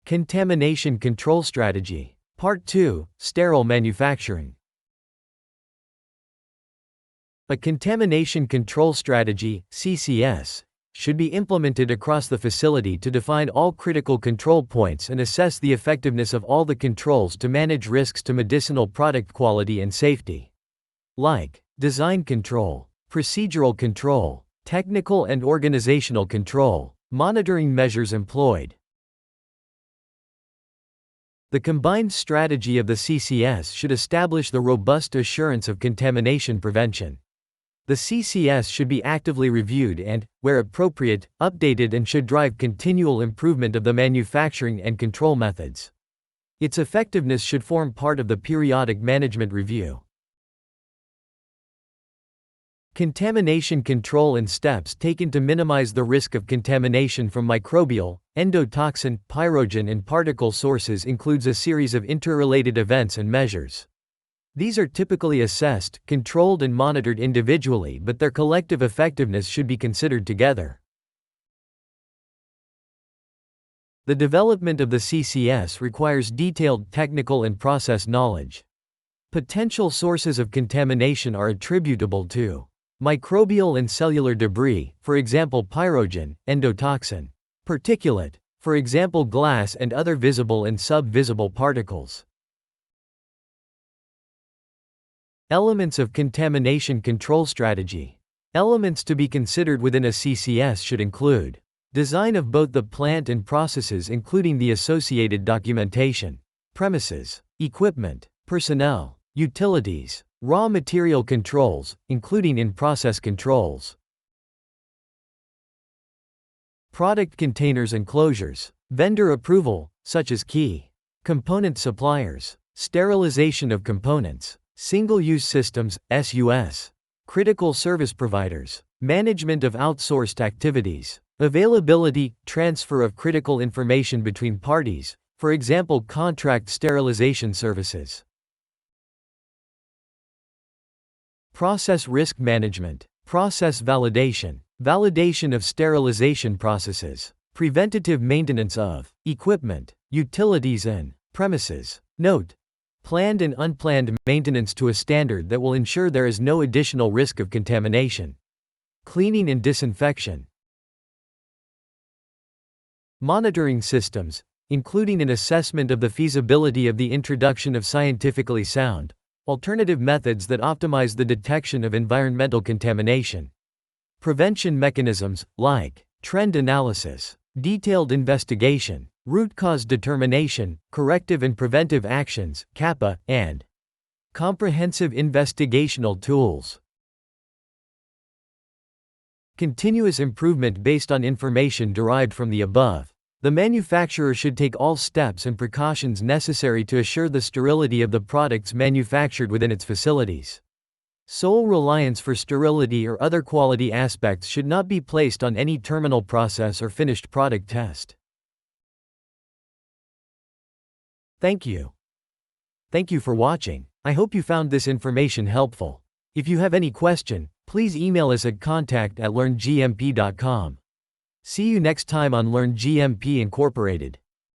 Contamination Control Strategy. Part 2, Sterile Manufacturing. A contamination control strategy, CCS, should be implemented across the facility to define all critical control points and assess the effectiveness of all the controls to manage risks to medicinal product quality and safety. Like design control, procedural control, technical and organizational control, monitoring measures employed. The combined strategy of the CCS should establish the robust assurance of contamination prevention. The CCS should be actively reviewed and, where appropriate, updated and should drive continual improvement of the manufacturing and control methods. Its effectiveness should form part of the periodic management review. Contamination control and steps taken to minimize the risk of contamination from microbial, endotoxin, pyrogen and particle sources includes a series of interrelated events and measures. These are typically assessed, controlled and monitored individually, but their collective effectiveness should be considered together. The development of the CCS requires detailed technical and process knowledge. Potential sources of contamination are attributable to microbial and cellular debris, for example pyrogen, endotoxin, particulate, for example glass and other visible and sub-visible particles. Elements of contamination control strategy. Elements to be considered within a CCS should include design of both the plant and processes including the associated documentation, premises, equipment, personnel, utilities, raw material controls, including in-process controls. Product containers and closures, vendor approval, such as key component suppliers, sterilization of components, single-use systems, SUS, critical service providers, management of outsourced activities, availability, transfer of critical information between parties, for example contract sterilization services. Process risk management, process validation, validation of sterilization processes, preventative maintenance of equipment, utilities and premises. Note: planned and unplanned maintenance to a standard that will ensure there is no additional risk of contamination. Cleaning and disinfection. Monitoring systems, including an assessment of the feasibility of the introduction of scientifically sound, alternative methods that optimize the detection of environmental contamination. Prevention mechanisms, like trend analysis, detailed investigation, root cause determination, corrective and preventive actions, CAPA, and comprehensive investigational tools. Continuous improvement based on information derived from the above. The manufacturer should take all steps and precautions necessary to assure the sterility of the products manufactured within its facilities. Sole reliance for sterility or other quality aspects should not be placed on any terminal process or finished product test. Thank you. Thank you for watching. I hope you found this information helpful. If you have any question, please email us at contact@learngmp.com. See you next time on Learn GMP Incorporated.